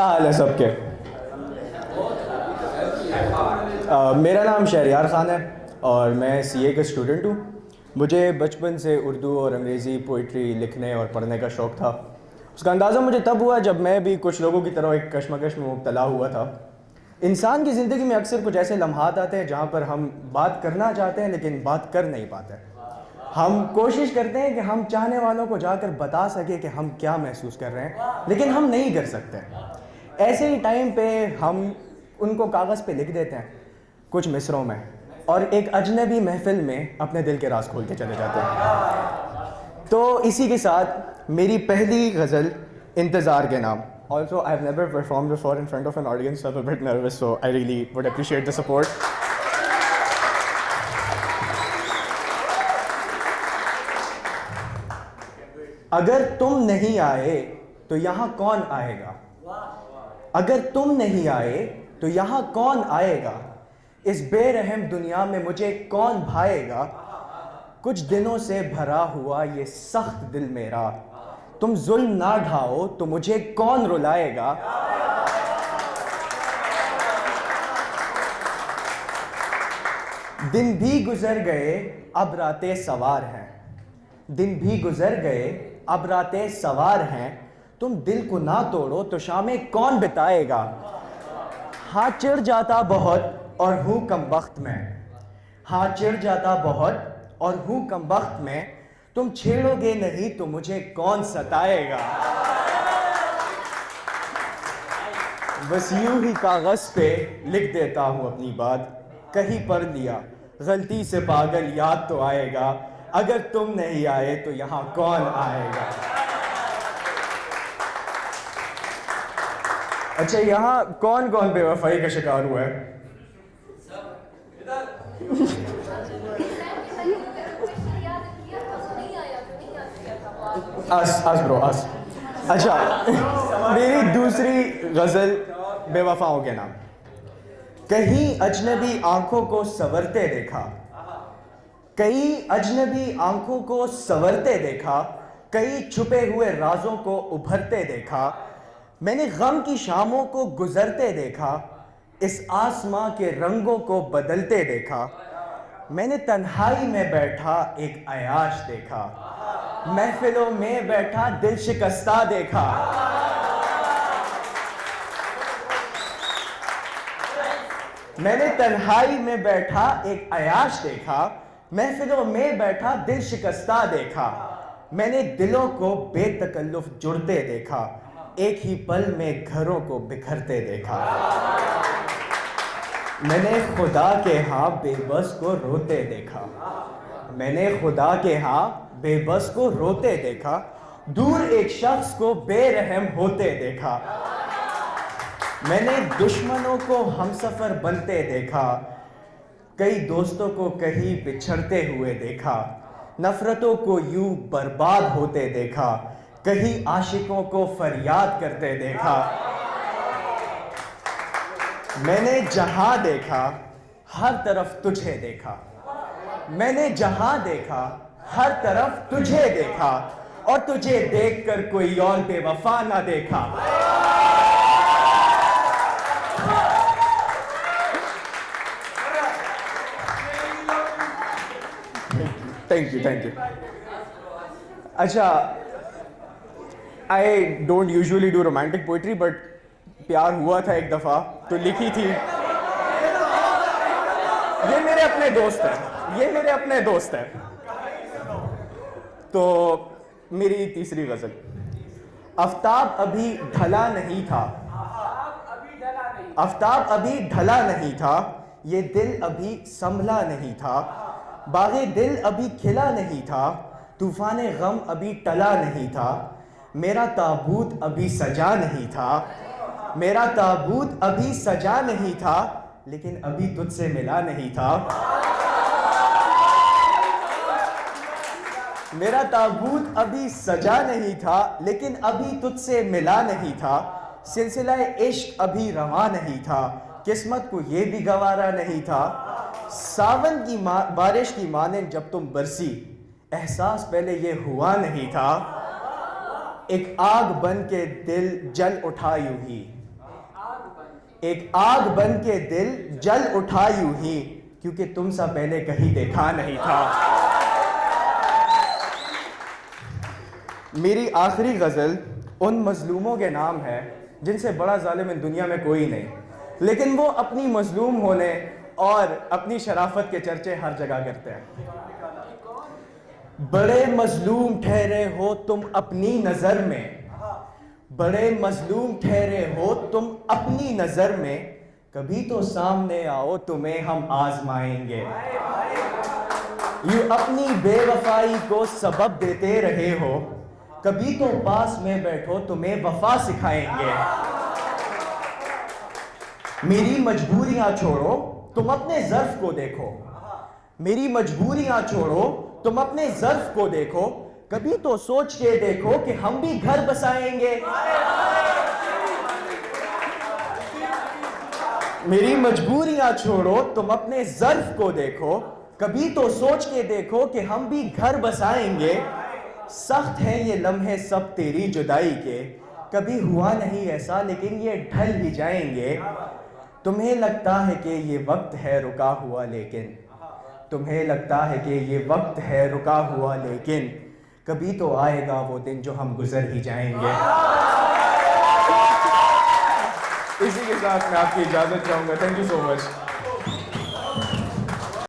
क्या हाल है सबके। मेरा नाम शहरयार ख़ान है और मैं सीए का स्टूडेंट हूँ। मुझे बचपन से उर्दू और अंग्रेज़ी पोइट्री लिखने और पढ़ने का शौक़ था। उसका अंदाज़ा मुझे तब हुआ जब मैं भी कुछ लोगों की तरह एक कशमकश में मुब्तला हुआ था। इंसान की ज़िंदगी में अक्सर कुछ ऐसे लम्हात आते हैं जहाँ पर हम बात करना चाहते हैं लेकिन बात कर नहीं पाते। हम कोशिश करते हैं कि हम चाहने वालों को जाकर बता सकें कि हम क्या महसूस कर रहे हैं, लेकिन हम नहीं कर सकते। ऐसे ही टाइम पे हम उनको कागज़ पे लिख देते हैं कुछ मिसरों में और एक अजनबी महफिल में अपने दिल के राज खोल के चले जाते हैं। तो इसी के साथ मेरी पहली गज़ल इंतज़ार के नाम। Also, I've never performed before in front of an audience, so I'm a bit nervous, so I really would appreciate the support. अगर तुम नहीं आए तो यहाँ कौन आएगा? अगर तुम नहीं आए तो यहाँ कौन आएगा? इस बेरहम दुनिया में मुझे कौन भाएगा? कुछ दिनों से भरा हुआ ये सख्त दिल मेरा, तुम जुल्म ना ढाओ तो मुझे कौन रुलाएगा? दिन भी गुजर गए अब रातें सवार हैं, दिन भी गुजर गए अब रातें सवार हैं, तुम दिल को ना तोड़ो तो शामें कौन बिताएगा? हाँ चिढ़ जाता बहुत और हूँ कमबख्त में, हाँ चिढ़ जाता बहुत और हूँ कमबख्त में, तुम छेड़ोगे नहीं तो मुझे कौन सताएगा? बस यूं ही कागज पे लिख देता हूँ अपनी बात, कहीं पढ़ लिया गलती से पागल याद तो आएगा, अगर तुम नहीं आए तो यहाँ कौन आएगा? अच्छा, यहाँ कौन कौन बेवफाई का शिकार हुआ है? अस ब्रो अस। अच्छा, मेरी दूसरी गज़ल बेवफाओं के नाम। कहीं अजनबी आंखों को संवरते देखा, कई अजनबी आंखों को संवरते देखा, कई छुपे हुए राजों को उभरते देखा, मैंने गम की शामों को गुजरते देखा, इस आसमां के रंगों को बदलते देखा, मैंने तन्हाई में बैठा एक अयाश देखा, महफिलों में बैठा दिल शिकस्ता देखा। मैंने तन्हाई में बैठा एक अयाश देखा, महफिलों में बैठा दिल शिकस्ता देखा, मैंने दिलों को बेतकल्लुफ जुड़ते देखा, एक ही पल में घरों को बिखरते देखा, मैंने खुदा के यहाँ बेबस को रोते देखा, मैंने खुदा के यहाँ बेबस को रोते देखा, दूर एक शख्स को बेरहम होते देखा, मैंने दुश्मनों को हमसफर बनते देखा, कई दोस्तों को कहीं बिछड़ते हुए देखा, नफरतों को यूं बर्बाद होते देखा, कहीं आशिकों को फरियाद करते देखा, मैंने जहां देखा हर तरफ तुझे देखा, मैंने जहां देखा हर तरफ तुझे देखा, और तुझे देखकर कोई और बेवफा ना देखा। Thank you. अच्छा, I don't usually do romantic poetry, but प्यार हुआ था एक दफ़ा तो लिखी थी। ये मेरे अपने दोस्त हैं, तो मेरी तीसरी गज़ल। आफ्ताब अभी ढला नहीं था, आफ्ताब अभी ढला नहीं था, ये दिल अभी संभला नहीं था, बाग़े दिल अभी खिला नहीं था, तूफ़ाने गम अभी टला नहीं था, मेरा ताबूत अभी सजा नहीं था, मेरा ताबूत अभी सजा नहीं था, लेकिन अभी तुझसे मिला नहीं था, मेरा ताबूत अभी सजा नहीं था, लेकिन अभी तुझसे मिला नहीं था, सिलसिला इश्क अभी रवा नहीं था, किस्मत को ये भी गवारा नहीं था, सावन की बारिश की मानंद जब तुम बरसी, एहसास पहले ये हुआ नहीं था, एक आग बन के दिल जल उठा यूं ही, एक आग बन के दिल जल उठा यूं ही, क्योंकि तुम सा पहले कहीं देखा नहीं था। मेरी आखिरी गज़ल उन मजलूमों के नाम है जिनसे बड़ा जालिम इन दुनिया में कोई नहीं, लेकिन वो अपनी मजलूम होने और अपनी शराफत के चर्चे हर जगह करते हैं। बड़े मजलूम ठहरे हो तुम अपनी नज़र में, बड़े मजलूम ठहरे हो तुम अपनी नज़र में, कभी तो सामने आओ तुम्हें हम आजमाएंगे। यूं अपनी बेवफाई को सबब देते रहे हो, कभी तो पास में बैठो तुम्हें वफा सिखाएंगे। मेरी मजबूरियां छोड़ो तुम अपने ज़र्फ को देखो, मेरी मजबूरियां छोड़ो तुम अपने ज़र्फ को देखो, कभी तो सोच के देखो कि हम भी घर बसाएंगे। मेरी मजबूरियां छोड़ो तुम अपने ज़र्फ को देखो, कभी तो सोच के देखो कि हम भी घर बसाएंगे। सख्त है ये लम्हे सब तेरी जुदाई के, कभी हुआ नहीं ऐसा लेकिन ये ढल ही जाएंगे। तुम्हें लगता है कि ये वक्त है रुका हुआ, लेकिन तुम्हें लगता है कि ये वक्त है रुका हुआ, लेकिन कभी तो आएगा वो दिन जो हम गुजर ही जाएंगे। इसी के साथ मैं आपकी इजाज़त चाहूँगा। Thank you so much.